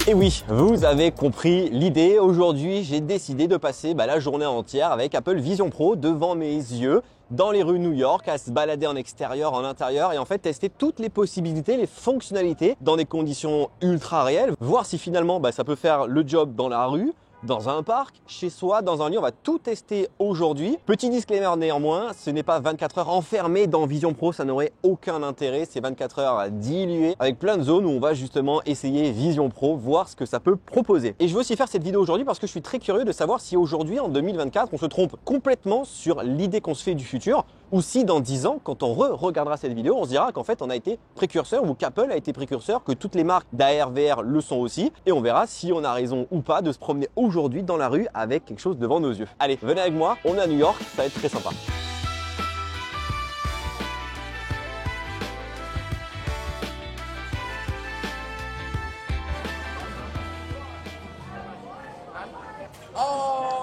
Et oui, vous avez compris l'idée. Aujourd'hui, j'ai décidé de passer la journée entière avec Apple Vision Pro devant mes yeux, dans les rues de New York, à se balader en extérieur, en intérieur et en fait tester toutes les possibilités, les fonctionnalités dans des conditions ultra réelles, voir si finalement ça peut faire le job dans la rue, dans un parc, chez soi, dans un lit. On va tout tester aujourd'hui. Petit disclaimer néanmoins, ce n'est pas 24 heures enfermé dans Vision Pro, ça n'aurait aucun intérêt. C'est 24 heures diluées avec plein de zones où on va justement essayer Vision Pro, voir ce que ça peut proposer. Et je veux aussi faire cette vidéo aujourd'hui parce que je suis très curieux de savoir si aujourd'hui, en 2024, on se trompe complètement sur l'idée qu'on se fait du futur, ou si dans 10 ans, quand on regardera cette vidéo, on se dira qu'en fait on a été précurseur ou qu'Apple a été précurseur, que toutes les marques d'AR, VR le sont aussi, et on verra si on a raison ou pas de se promener aujourd'hui dans la rue avec quelque chose devant nos yeux. Allez, venez avec moi, on est à New York, ça va être très sympa.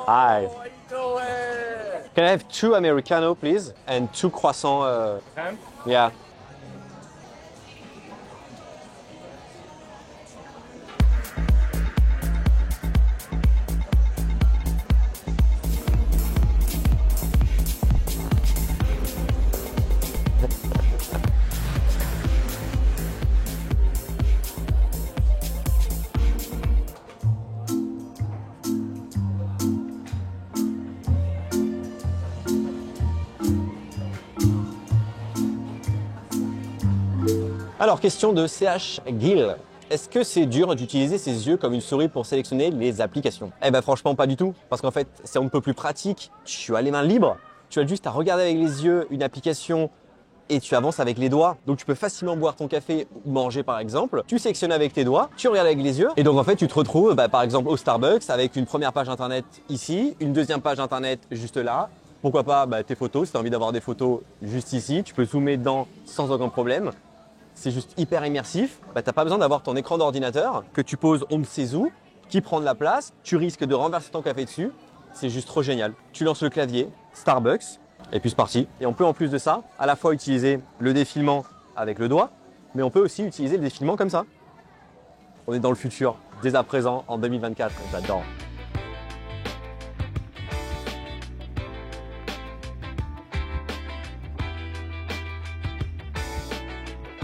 Hi. Can I have 2 Americano, please, and 2 croissants? Yeah. Alors, question de CH Gill. Est-ce que c'est dur d'utiliser ses yeux comme une souris pour sélectionner les applications? Eh ben franchement pas du tout, parce qu'en fait c'est un peu plus pratique. Tu as les mains libres, tu as juste à regarder avec les yeux une application et tu avances avec les doigts. Donc tu peux facilement boire ton café ou manger par exemple. Tu sélectionnes avec tes doigts, tu regardes avec les yeux et donc en fait tu te retrouves par exemple au Starbucks avec une première page internet ici, une deuxième page internet juste là. Pourquoi pas tes photos, si tu as envie d'avoir des photos juste ici, tu peux zoomer dedans sans aucun problème. C'est juste hyper immersif. T'as pas besoin d'avoir ton écran d'ordinateur que tu poses on ne sait où, qui prend de la place. Tu risques de renverser ton café dessus. C'est juste trop génial. Tu lances le clavier, Starbucks, et puis c'est parti. Et on peut en plus de ça, à la fois utiliser le défilement avec le doigt, mais on peut aussi utiliser le défilement comme ça. On est dans le futur, dès à présent, en 2024. J'adore.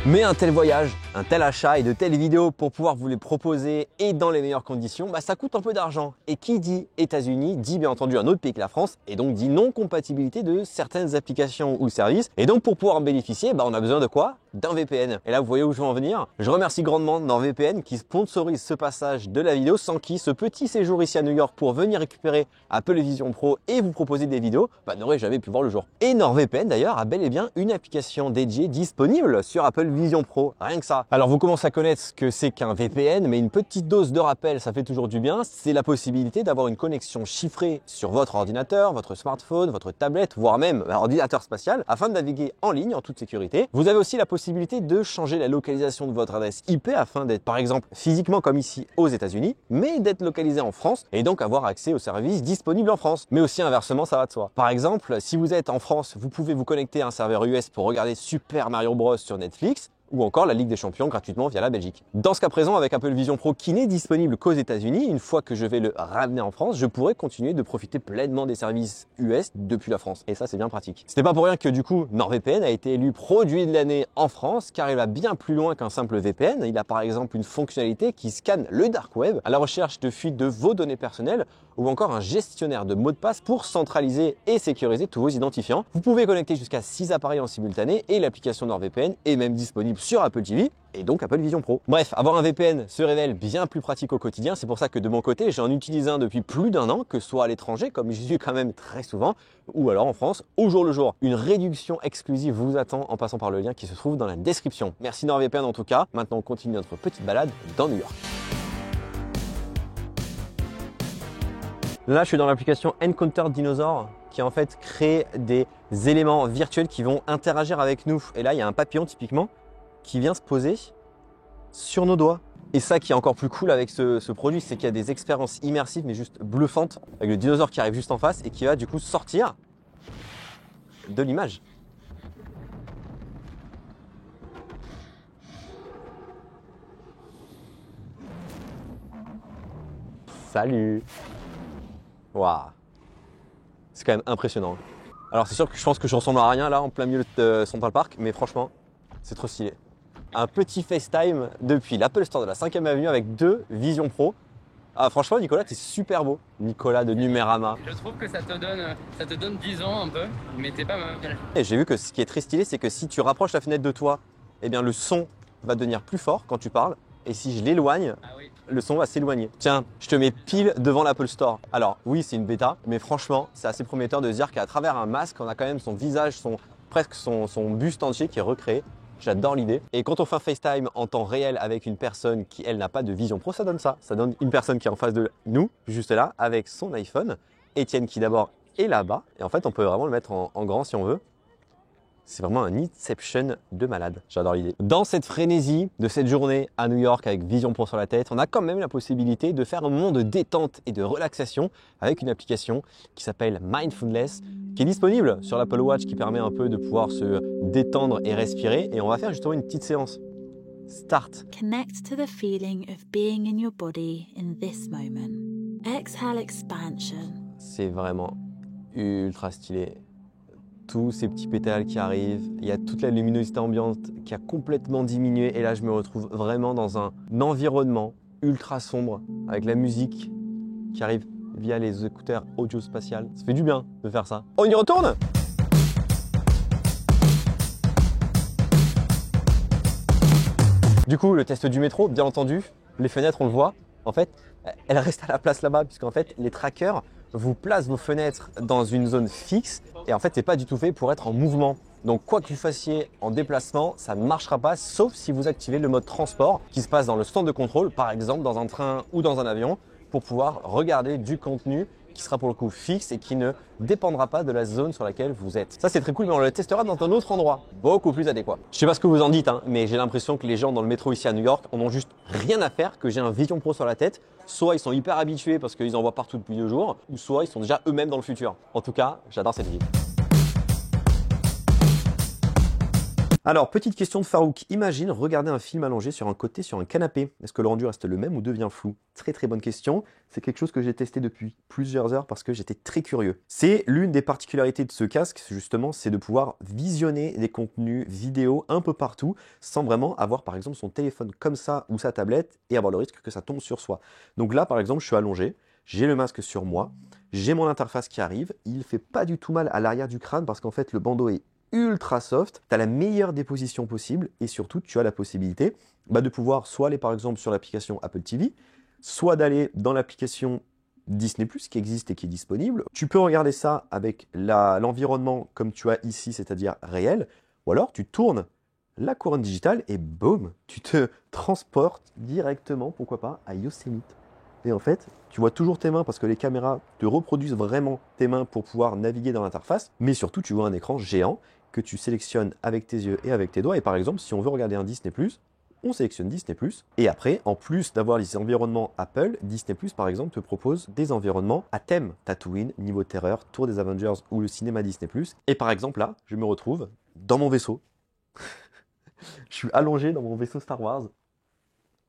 Mais un tel voyage, un tel achat et de telles vidéos pour pouvoir vous les proposer et dans les meilleures conditions, ça coûte un peu d'argent. Et qui dit États-Unis dit bien entendu un autre pays que la France et donc dit non-compatibilité de certaines applications ou services. Et donc pour pouvoir en bénéficier, on a besoin de quoi? D'un VPN. Et là, vous voyez où je veux en venir. Je remercie grandement NordVPN qui sponsorise ce passage de la vidéo, sans qui ce petit séjour ici à New York pour venir récupérer Apple Vision Pro et vous proposer des vidéos n'aurait jamais pu voir le jour. Et NordVPN d'ailleurs a bel et bien une application dédiée disponible sur Apple Vision Pro, rien que ça. Alors vous commencez à connaître ce que c'est qu'un VPN, mais une petite dose de rappel, ça fait toujours du bien. C'est la possibilité d'avoir une connexion chiffrée sur votre ordinateur, votre smartphone, votre tablette, voire même ordinateur spatial, afin de naviguer en ligne en toute sécurité. Vous avez aussi la possibilité de changer la localisation de votre adresse IP afin d'être par exemple physiquement comme ici aux États-Unis, mais d'être localisé en France et donc avoir accès aux services disponibles en France. Mais aussi inversement, ça va de soi. Par exemple, si vous êtes en France, vous pouvez vous connecter à un serveur US pour regarder Super Mario Bros sur Netflix, ou encore la Ligue des Champions gratuitement via la Belgique. Dans ce cas présent, avec Apple Vision Pro qui n'est disponible qu'aux États-Unis, une fois que je vais le ramener en France, je pourrai continuer de profiter pleinement des services US depuis la France. Et ça, c'est bien pratique. C'était pas pour rien que du coup, NordVPN a été élu produit de l'année en France, car il va bien plus loin qu'un simple VPN. Il a par exemple une fonctionnalité qui scanne le dark web à la recherche de fuites de vos données personnelles, ou encore un gestionnaire de mots de passe pour centraliser et sécuriser tous vos identifiants. Vous pouvez connecter jusqu'à 6 appareils en simultané et l'application NordVPN est même disponible sur Apple TV et donc Apple Vision Pro. Bref, avoir un VPN se révèle bien plus pratique au quotidien. C'est pour ça que de mon côté, j'en utilise un depuis plus d'1 an, que ce soit à l'étranger, comme j'y suis quand même très souvent, ou alors en France, au jour le jour. Une réduction exclusive vous attend en passant par le lien qui se trouve dans la description. Merci NordVPN en tout cas. Maintenant, on continue notre petite balade dans New York. Là, je suis dans l'application Encounter Dinosaur qui en fait crée des éléments virtuels qui vont interagir avec nous. Et là, il y a un papillon typiquement qui vient se poser sur nos doigts. Et ça qui est encore plus cool avec ce produit, c'est qu'il y a des expériences immersives mais juste bluffantes avec le dinosaure qui arrive juste en face et qui va du coup sortir de l'image. Salut. Waouh. C'est quand même impressionnant. Alors c'est sûr que je pense que je ressemble à rien là en plein milieu de Central Park, mais franchement, c'est trop stylé. Un petit FaceTime depuis l'Apple Store de la 5e Avenue avec 2 Vision Pro. Ah franchement Nicolas, t'es super beau. Nicolas de Numérama. Je trouve que ça te donne 10 ans un peu, mais t'es pas mal. Et j'ai vu que ce qui est très stylé, c'est que si tu rapproches la fenêtre de toi, eh bien le son va devenir plus fort quand tu parles. Et si je l'éloigne, le son va s'éloigner. Tiens, je te mets pile devant l'Apple Store. Alors oui, c'est une bêta, mais franchement, c'est assez prometteur de se dire qu'à travers un masque, on a quand même son visage, presque son buste entier qui est recréé. J'adore l'idée. Et quand on fait un FaceTime en temps réel avec une personne qui, elle, n'a pas de Vision Pro, ça donne ça. Ça donne une personne qui est en face de nous, juste là, avec son iPhone. Étienne qui d'abord est là-bas. Et en fait, on peut vraiment le mettre en grand si on veut. C'est vraiment un Inception de malade. J'adore l'idée. Dans cette frénésie de cette journée à New York avec Vision Pro sur la tête, on a quand même la possibilité de faire un moment de détente et de relaxation avec une application qui s'appelle Mindfulness, qui est disponible sur l'Apple Watch, qui permet un peu de pouvoir se détendre et respirer. Et on va faire justement une petite séance. Start. Connect to the feeling of being in your body in this moment. Exhale expansion. C'est vraiment ultra stylé. Tous ces petits pétales qui arrivent, il y a toute la luminosité ambiante qui a complètement diminué et là je me retrouve vraiment dans un environnement ultra sombre avec la musique qui arrive via les écouteurs audio spatial. Ça fait du bien de faire ça. On y retourne ? Du coup, le test du métro, bien entendu, les fenêtres, on le voit, en fait, elles restent à la place là-bas puisqu'en fait, les trackers vous placent vos fenêtres dans une zone fixe et en fait, c'est pas du tout fait pour être en mouvement. Donc, quoi que vous fassiez en déplacement, ça ne marchera pas sauf si vous activez le mode transport qui se passe dans le stand de contrôle, par exemple dans un train ou dans un avion, pour pouvoir regarder du contenu qui sera pour le coup fixe et qui ne dépendra pas de la zone sur laquelle vous êtes. Ça c'est très cool, mais on le testera dans un autre endroit, beaucoup plus adéquat. Je sais pas ce que vous en dites, mais j'ai l'impression que les gens dans le métro ici à New York en ont juste rien à faire que j'ai un Vision Pro sur la tête. Soit ils sont hyper habitués parce qu'ils en voient partout depuis 2 jours, ou soit ils sont déjà eux-mêmes dans le futur. En tout cas, j'adore cette ville. Alors, petite question de Farouk. Imagine regarder un film allongé sur un côté sur un canapé. Est-ce que le rendu reste le même ou devient flou? Très très bonne question. C'est quelque chose que j'ai testé depuis plusieurs heures parce que j'étais très curieux. C'est l'une des particularités de ce casque, justement, c'est de pouvoir visionner des contenus vidéo un peu partout sans vraiment avoir par exemple son téléphone comme ça ou sa tablette et avoir le risque que ça tombe sur soi. Donc là, par exemple, je suis allongé, j'ai le masque sur moi, j'ai mon interface qui arrive, il fait pas du tout mal à l'arrière du crâne parce qu'en fait le bandeau est ultra soft, tu as la meilleure des positions possible et surtout tu as la possibilité de pouvoir soit aller par exemple sur l'application Apple TV, soit d'aller dans l'application Disney+, qui existe et qui est disponible. Tu peux regarder ça avec l'environnement comme tu as ici, c'est-à-dire réel, ou alors tu tournes la couronne digitale et boum, tu te transportes directement, pourquoi pas, à Yosemite. Et en fait, tu vois toujours tes mains parce que les caméras te reproduisent vraiment tes mains pour pouvoir naviguer dans l'interface, mais surtout tu vois un écran géant que tu sélectionnes avec tes yeux et avec tes doigts. Et par exemple, si on veut regarder un Disney+, on sélectionne Disney+. Et après, en plus d'avoir les environnements Apple, Disney+, par exemple, te propose des environnements à thème. Tatooine, Niveau Terreur, Tour des Avengers ou le cinéma Disney+. Et par exemple, là, je me retrouve dans mon vaisseau. Je suis allongé dans mon vaisseau Star Wars. Vous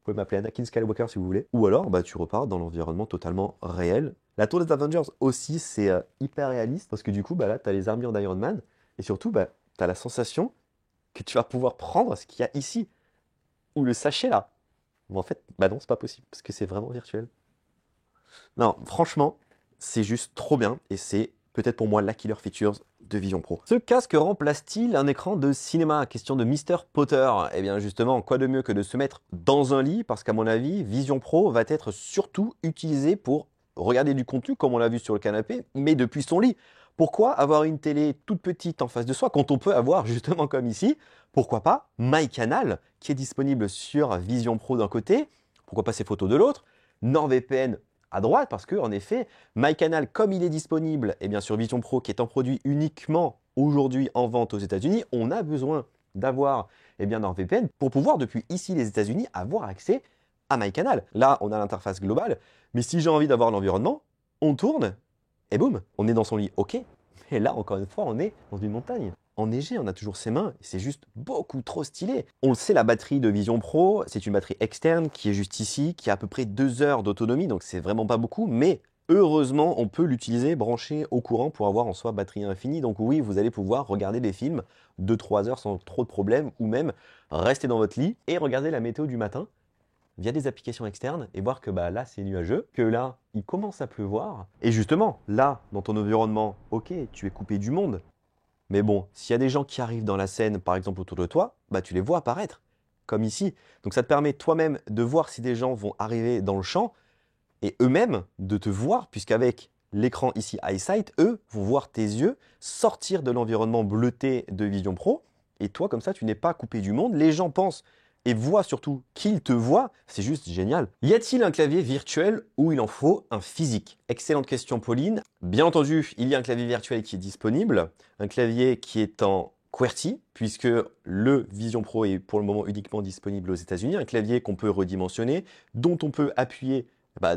pouvez m'appeler Anakin Skywalker si vous voulez. Ou alors, tu repars dans l'environnement totalement réel. La Tour des Avengers aussi, c'est hyper réaliste parce que du coup, là, tu as les armures d'Iron Man. Et surtout, tu as la sensation que tu vas pouvoir prendre ce qu'il y a ici. Ou le sachet là. Mais en fait, non, c'est pas possible parce que c'est vraiment virtuel. Non, franchement, c'est juste trop bien et c'est peut-être pour moi la killer features de Vision Pro. Ce casque remplace-t-il un écran de cinéma? Question de Mr Potter. Eh bien justement, quoi de mieux que de se mettre dans un lit parce qu'à mon avis, Vision Pro va être surtout utilisé pour regarder du contenu comme on l'a vu sur le canapé, mais depuis son lit. Pourquoi avoir une télé toute petite en face de soi quand on peut avoir justement comme ici, pourquoi pas MyCanal qui est disponible sur Vision Pro d'un côté, pourquoi pas ses photos de l'autre, NordVPN à droite parce que en effet, MyCanal comme il est disponible et bien sur Vision Pro qui est un produit uniquement aujourd'hui en vente aux États-Unis, on a besoin d'avoir NordVPN pour pouvoir depuis ici les États-Unis avoir accès à MyCanal. Là, on a l'interface globale, mais si j'ai envie d'avoir l'environnement, on tourne et boum, on est dans son lit, ok. Et là, encore une fois, on est dans une montagne. enneigé, on a toujours ses mains, et c'est juste beaucoup trop stylé. On le sait, la batterie de Vision Pro, c'est une batterie externe qui est juste ici, qui a à peu près 2 heures d'autonomie, donc c'est vraiment pas beaucoup, mais heureusement, on peut l'utiliser branché au courant pour avoir en soi batterie infinie. Donc oui, vous allez pouvoir regarder des films de 3 heures sans trop de problèmes, ou même rester dans votre lit et regarder la météo du matin via des applications externes et voir que là c'est nuageux, que là il commence à pleuvoir. Et justement, là, dans ton environnement, ok, tu es coupé du monde, mais bon, s'il y a des gens qui arrivent dans la scène, par exemple autour de toi, tu les vois apparaître, comme ici. Donc ça te permet toi-même de voir si des gens vont arriver dans le champ, et eux-mêmes de te voir, puisqu'avec l'écran ici EyeSight, eux vont voir tes yeux sortir de l'environnement bleuté de Vision Pro, et toi comme ça tu n'es pas coupé du monde, les gens pensent et voient surtout qu'ils te voient, c'est juste génial. Y a-t-il un clavier virtuel ou il en faut un physique? Excellente question Pauline. Bien entendu, il y a un clavier virtuel qui est disponible, un clavier qui est en QWERTY, puisque le Vision Pro est pour le moment uniquement disponible aux États-Unis, un clavier qu'on peut redimensionner, dont on peut appuyer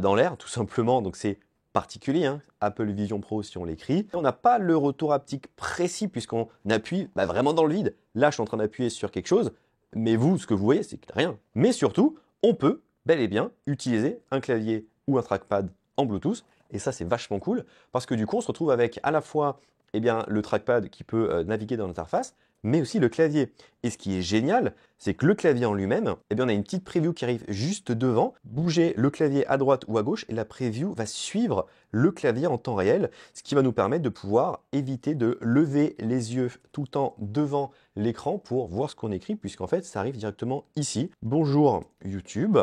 dans l'air tout simplement, donc c'est particulier, hein, Apple Vision Pro si on l'écrit. On n'a pas le retour haptique précis puisqu'on appuie vraiment dans le vide. Là, je suis en train d'appuyer sur quelque chose, mais vous, ce que vous voyez, c'est rien. Mais surtout, on peut bel et bien utiliser un clavier ou un trackpad en Bluetooth, et ça, c'est vachement cool, parce que du coup, on se retrouve avec à la fois le trackpad qui peut naviguer dans l'interface, mais aussi le clavier. Et ce qui est génial, c'est que le clavier en lui-même, on a une petite preview qui arrive juste devant. Bougez le clavier à droite ou à gauche et la preview va suivre le clavier en temps réel, ce qui va nous permettre de pouvoir éviter de lever les yeux tout le temps devant l'écran pour voir ce qu'on écrit, puisqu'en fait, ça arrive directement ici. Bonjour YouTube,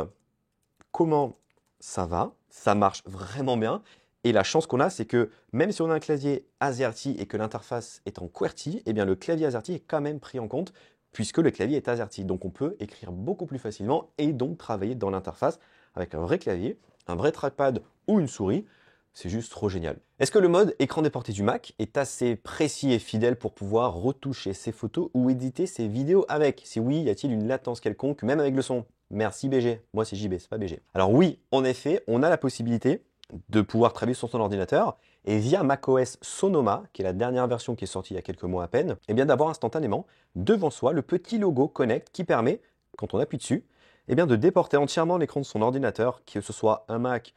comment ça va? Ça marche vraiment bien. Et la chance qu'on a, c'est que même si on a un clavier AZERTY et que l'interface est en QWERTY, le clavier AZERTY est quand même pris en compte puisque le clavier est AZERTY. Donc on peut écrire beaucoup plus facilement et donc travailler dans l'interface avec un vrai clavier, un vrai trackpad ou une souris. C'est juste trop génial. Est-ce que le mode écran déporté du Mac est assez précis et fidèle pour pouvoir retoucher ses photos ou éditer ses vidéos avec? Si oui, y a-t-il une latence quelconque, même avec le son? Merci BG. Moi c'est JB, c'est pas BG. Alors oui, en effet, on a la possibilité de pouvoir travailler sur son ordinateur et via macOS Sonoma, qui est la dernière version qui est sortie il y a quelques mois à peine, d'avoir instantanément devant soi le petit logo Connect qui permet, quand on appuie dessus, de déporter entièrement l'écran de son ordinateur, que ce soit un Mac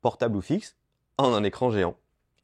portable ou fixe, en un écran géant.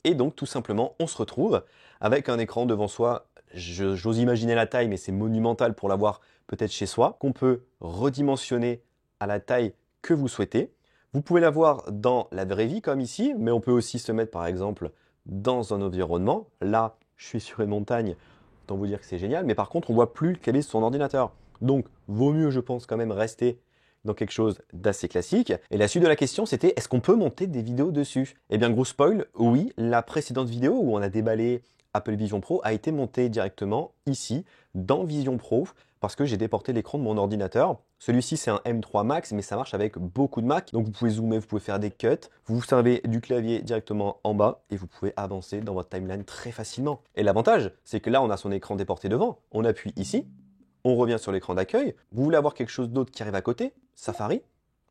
Et donc tout simplement, on se retrouve avec un écran devant soi, j'ose imaginer la taille, mais c'est monumental pour l'avoir peut-être chez soi, qu'on peut redimensionner à la taille que vous souhaitez. Vous pouvez l'avoir dans la vraie vie comme ici, mais on peut aussi se mettre par exemple dans un environnement. Là, je suis sur une montagne, autant vous dire que c'est génial, mais par contre, on voit plus le clavier de son ordinateur. Donc, vaut mieux, je pense, quand même rester dans quelque chose d'assez classique. Et la suite de la question, c'était est-ce qu'on peut monter des vidéos dessus? Gros spoil, oui, la précédente vidéo où on a déballé Apple Vision Pro a été montée directement ici, dans Vision Pro, parce que j'ai déporté l'écran de mon ordinateur. Celui-ci, c'est un M3 Max, mais ça marche avec beaucoup de Mac. Donc, vous pouvez zoomer, vous pouvez faire des cuts. Vous vous servez du clavier directement en bas et vous pouvez avancer dans votre timeline très facilement. Et l'avantage, c'est que là, on a son écran déporté devant. On appuie ici, on revient sur l'écran d'accueil. Vous voulez avoir quelque chose d'autre qui arrive à côté, Safari,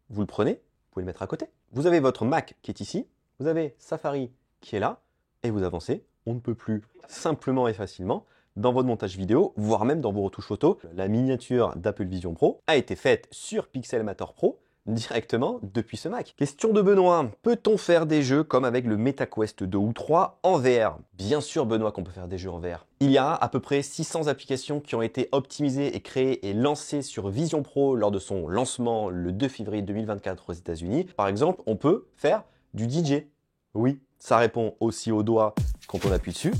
vous le prenez, vous pouvez le mettre à côté. Vous avez votre Mac qui est ici, vous avez Safari qui est là, et vous avancez. On ne peut plus simplement et facilement dans votre montage vidéo, voire même dans vos retouches photos. La miniature d'Apple Vision Pro a été faite sur Pixelmator Pro directement depuis ce Mac. Question de Benoît, peut-on faire des jeux comme avec le MetaQuest 2 ou 3 en VR? Bien sûr Benoît qu'on peut faire des jeux en VR. Il y a à peu près 600 applications qui ont été optimisées et créées et lancées sur Vision Pro lors de son lancement le 2 février 2024 aux États-Unis. Par exemple, on peut faire du DJ. Oui, ça répond aussi au doigt quand on appuie dessus.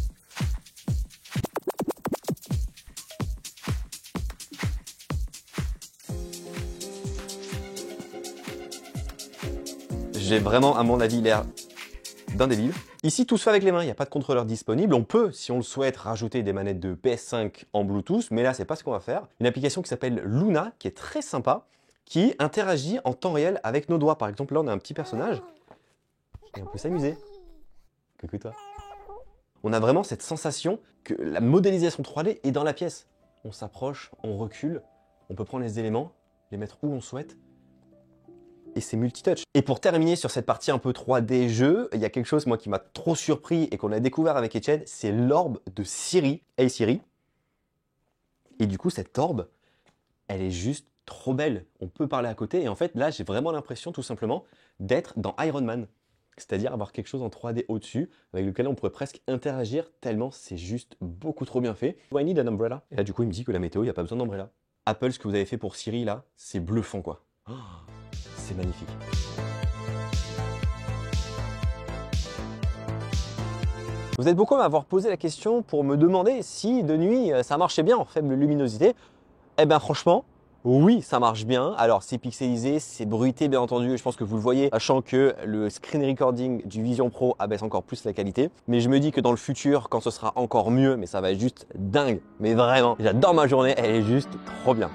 J'ai vraiment, à mon avis, l'air d'un débile. Ici, tout se fait avec les mains, il n'y a pas de contrôleur disponible. On peut, si on le souhaite, rajouter des manettes de PS5 en Bluetooth, mais là, c'est pas ce qu'on va faire. Une application qui s'appelle Luna, qui est très sympa, qui interagit en temps réel avec nos doigts. Par exemple, là, on a un petit personnage, et on peut s'amuser. Coucou toi. On a vraiment cette sensation que la modélisation 3D est dans la pièce. On s'approche, on recule, on peut prendre les éléments, les mettre où on souhaite, et c'est multitouch. Et pour terminer sur cette partie un peu 3D jeu, il y a quelque chose moi qui m'a trop surpris et qu'on a découvert avec Etienne, c'est l'orbe de Siri. Hey Siri, Et du coup, cette orbe, elle est juste trop belle. On peut parler à côté. Et en fait, là, j'ai vraiment l'impression, tout simplement, d'être dans Iron Man. C'est-à-dire avoir quelque chose en 3D au-dessus, avec lequel on pourrait presque interagir, tellement c'est juste beaucoup trop bien fait. I need an umbrella. Et là, du coup, il me dit que la météo, il n'y a pas besoin d'umbrella. Apple, ce que vous avez fait pour Siri, là, c'est bluffant, quoi. Oh, c'est magnifique. Vous êtes beaucoup à m'avoir posé la question pour me demander si de nuit, ça marchait bien en faible luminosité. Eh bien, franchement, oui, ça marche bien. Alors, c'est pixelisé, c'est bruité, bien entendu. Je pense que vous le voyez, sachant que le screen recording du Vision Pro abaisse encore plus la qualité. Mais je me dis que dans le futur, quand ce sera encore mieux, mais ça va être juste dingue. Mais vraiment, j'adore ma journée, elle est juste trop bien.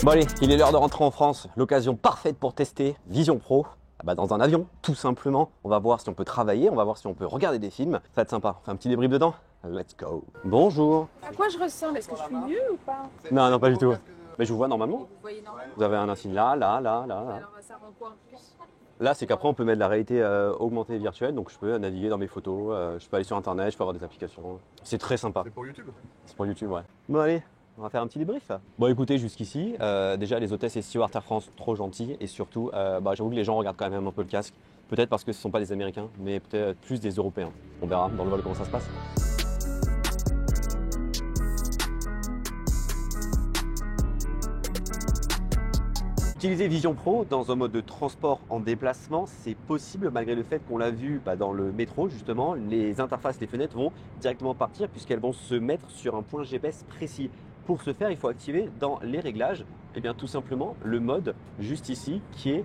Bon allez, il est l'heure de rentrer en France. L'occasion parfaite pour tester Vision Pro. Dans un avion, tout simplement. On va voir si on peut travailler, on va voir si on peut regarder des films. Ça va être sympa. On fait un petit débrief dedans. Let's go. Bonjour. À quoi je ressemble? Est-ce que je suis mieux ou pas? Non, non, pas du tout. Mais je vous vois normalement. Vous voyez normalement? Vous avez un insigne là. Alors ça rend quoi en plus? Là, c'est qu'après, on peut mettre la réalité augmentée et virtuelle. Donc, je peux naviguer dans mes photos. Je peux aller sur Internet, je peux avoir des applications. C'est très sympa. C'est pour YouTube? C'est pour YouTube, ouais. Bon, allez. On va faire un petit débrief. Bon écoutez, jusqu'ici, déjà les hôtesses et stewards Air France, trop gentils. Et surtout, j'avoue que les gens regardent quand même un peu le casque. Peut-être parce que ce ne sont pas des Américains, mais peut-être plus des Européens. On verra dans le vol comment ça se passe. Utiliser Vision Pro dans un mode de transport en déplacement, c'est possible malgré le fait qu'on l'a vu dans le métro justement, les interfaces des fenêtres vont directement partir puisqu'elles vont se mettre sur un point GPS précis. Pour ce faire, il faut activer dans les réglages, tout simplement le mode juste ici qui est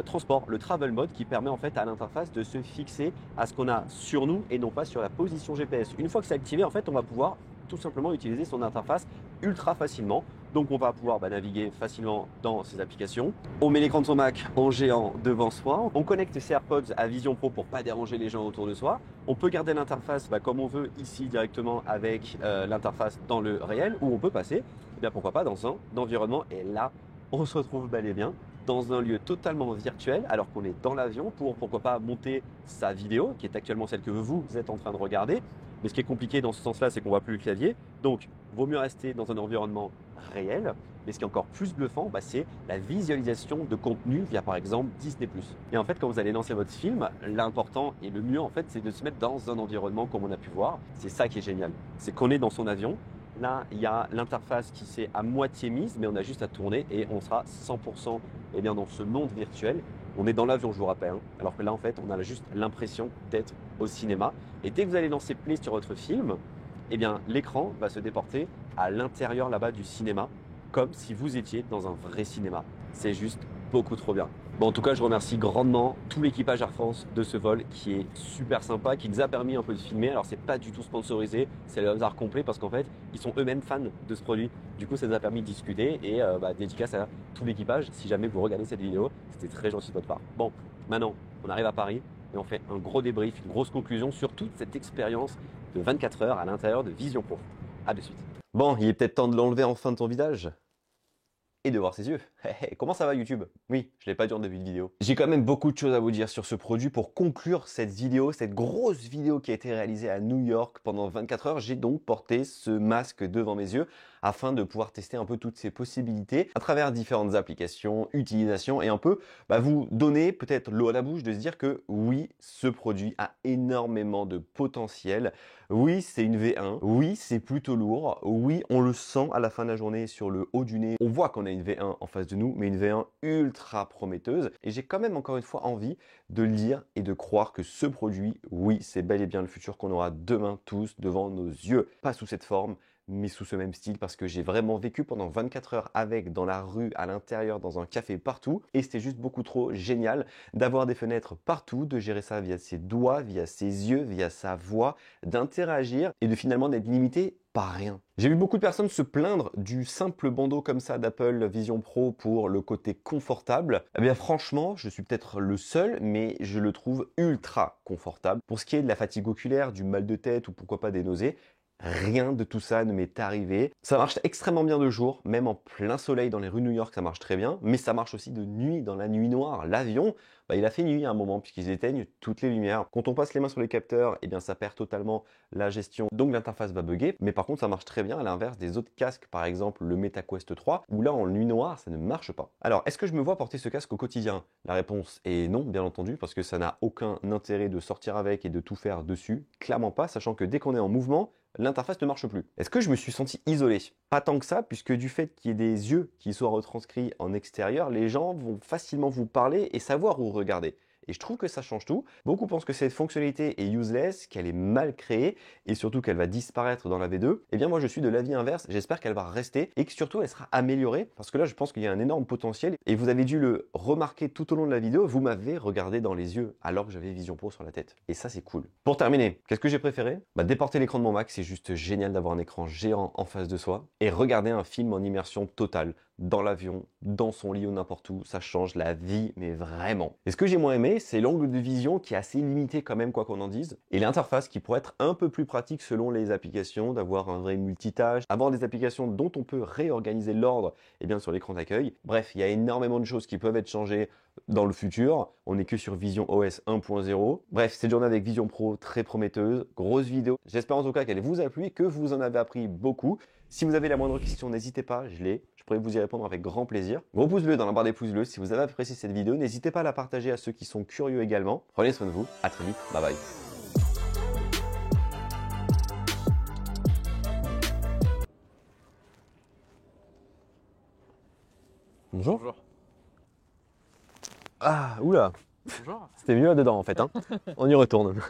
transport, le travel mode qui permet en fait à l'interface de se fixer à ce qu'on a sur nous et non pas sur la position GPS. Une fois que c'est activé, en fait, on va pouvoir tout simplement utiliser son interface ultra facilement. Donc on va pouvoir naviguer facilement dans ces applications. On met l'écran de son Mac en géant devant soi. On connecte ses AirPods à Vision Pro pour pas déranger les gens autour de soi. On peut garder l'interface comme on veut ici directement avec l'interface dans le réel, ou on peut passer, pourquoi pas, dans un environnement. Et là, on se retrouve bel et bien dans un lieu totalement virtuel alors qu'on est dans l'avion pour pourquoi pas monter sa vidéo qui est actuellement celle que vous êtes en train de regarder. Mais ce qui est compliqué dans ce sens-là, c'est qu'on ne voit plus le clavier. Donc, vaut mieux rester dans un environnement réel. Mais ce qui est encore plus bluffant, c'est la visualisation de contenu via par exemple Disney+. Et en fait, quand vous allez lancer votre film, l'important et le mieux en fait, c'est de se mettre dans un environnement comme on a pu voir. C'est ça qui est génial. C'est qu'on est dans son avion. Là, il y a l'interface qui s'est à moitié mise, mais on a juste à tourner et on sera 100% dans ce monde virtuel. On est dans l'avion, je vous rappelle. Alors que là, en fait, on a juste l'impression d'être au cinéma. Et dès que vous allez lancer play sur votre film, l'écran va se déporter à l'intérieur là-bas du cinéma, comme si vous étiez dans un vrai cinéma. C'est juste beaucoup trop bien. Bon, en tout cas, je remercie grandement tout l'équipage Air France de ce vol qui est super sympa, qui nous a permis un peu de filmer. Alors, c'est pas du tout sponsorisé, c'est le hasard complet parce qu'en fait, ils sont eux-mêmes fans de ce produit. Du coup, ça nous a permis de discuter et dédicace à tout l'équipage. Si jamais vous regardez cette vidéo, c'était très gentil de votre part. Bon, maintenant, on arrive à Paris et on fait un gros débrief, une grosse conclusion sur toute cette expérience de 24 heures à l'intérieur de Vision Pro. À de suite. Bon, il est peut-être temps de l'enlever enfin de ton visage. Et de voir ses yeux. Comment ça va YouTube? Oui, je ne l'ai pas dit en début de vidéo. J'ai quand même beaucoup de choses à vous dire sur ce produit. Pour conclure cette vidéo, cette grosse vidéo qui a été réalisée à New York pendant 24 heures, j'ai donc porté ce masque devant mes yeux afin de pouvoir tester un peu toutes ces possibilités à travers différentes applications, utilisations et un peu vous donner peut-être l'eau à la bouche de se dire que oui, ce produit a énormément de potentiel. Oui, c'est une V1. Oui, c'est plutôt lourd. Oui, on le sent à la fin de la journée sur le haut du nez. On voit qu'on a une V1 en face de nous, mais une V1 ultra prometteuse. Et j'ai quand même encore une fois envie de le dire et de croire que ce produit, oui, c'est bel et bien le futur qu'on aura demain tous devant nos yeux. Pas sous cette forme, mais sous ce même style parce que j'ai vraiment vécu pendant 24 heures avec, dans la rue, à l'intérieur, dans un café, partout. Et c'était juste beaucoup trop génial d'avoir des fenêtres partout, de gérer ça via ses doigts, via ses yeux, via sa voix, d'interagir et de finalement d'être limité par rien. J'ai vu beaucoup de personnes se plaindre du simple bandeau comme ça d'Apple Vision Pro pour le côté confortable. Franchement, je suis peut-être le seul, mais je le trouve ultra confortable. Pour ce qui est de la fatigue oculaire, du mal de tête ou pourquoi pas des nausées, Rien de tout ça ne m'est arrivé. Ça marche extrêmement bien de jour, même en plein soleil dans les rues de New York, ça marche très bien. Mais ça marche aussi de nuit, dans la nuit noire. L'avion, il a fait nuit à un moment puisqu'ils éteignent toutes les lumières. Quand on passe les mains sur les capteurs, eh bien ça perd totalement la gestion, donc l'interface va bugger. Mais par contre, ça marche très bien à l'inverse des autres casques, par exemple le MetaQuest 3, où là en nuit noire, ça ne marche pas. Alors, est-ce que je me vois porter ce casque au quotidien? La réponse est non, bien entendu, parce que ça n'a aucun intérêt de sortir avec et de tout faire dessus. Clairement pas, sachant que dès qu'on est en mouvement, l'interface ne marche plus. Est-ce que je me suis senti isolé? Pas tant que ça, puisque du fait qu'il y ait des yeux qui soient retranscrits en extérieur, les gens vont facilement vous parler et savoir où regarder. Et je trouve que ça change tout. Beaucoup pensent que cette fonctionnalité est useless, qu'elle est mal créée et surtout qu'elle va disparaître dans la V2. Eh bien moi je suis de l'avis inverse, j'espère qu'elle va rester et que surtout elle sera améliorée parce que là je pense qu'il y a un énorme potentiel et vous avez dû le remarquer tout au long de la vidéo, vous m'avez regardé dans les yeux alors que j'avais Vision Pro sur la tête. Et ça c'est cool. Pour terminer, qu'est-ce que j'ai préféré? Déporter l'écran de mon Mac, c'est juste génial d'avoir un écran géant en face de soi et regarder un film en immersion totale. Dans l'avion, dans son lit ou n'importe où, ça change la vie, mais vraiment. Et ce que j'ai moins aimé, c'est l'angle de vision qui est assez limité quand même, quoi qu'on en dise, et l'interface qui pourrait être un peu plus pratique selon les applications, d'avoir un vrai multitâche, avoir des applications dont on peut réorganiser l'ordre sur l'écran d'accueil. Bref, il y a énormément de choses qui peuvent être changées dans le futur. On n'est que sur Vision OS 1.0. Bref, cette journée avec Vision Pro très prometteuse, grosse vidéo. J'espère en tout cas qu'elle vous a plu et que vous en avez appris beaucoup. Si vous avez la moindre question, n'hésitez pas, je pourrais vous y répondre avec grand plaisir. Gros pouce bleu dans la barre des pouces bleus si vous avez apprécié cette vidéo. N'hésitez pas à la partager à ceux qui sont curieux également. Prenez soin de vous, à très vite, bye bye. Bonjour. Bonjour. Ah, oula, Bonjour. c'était mieux là-dedans en fait, hein. On y retourne.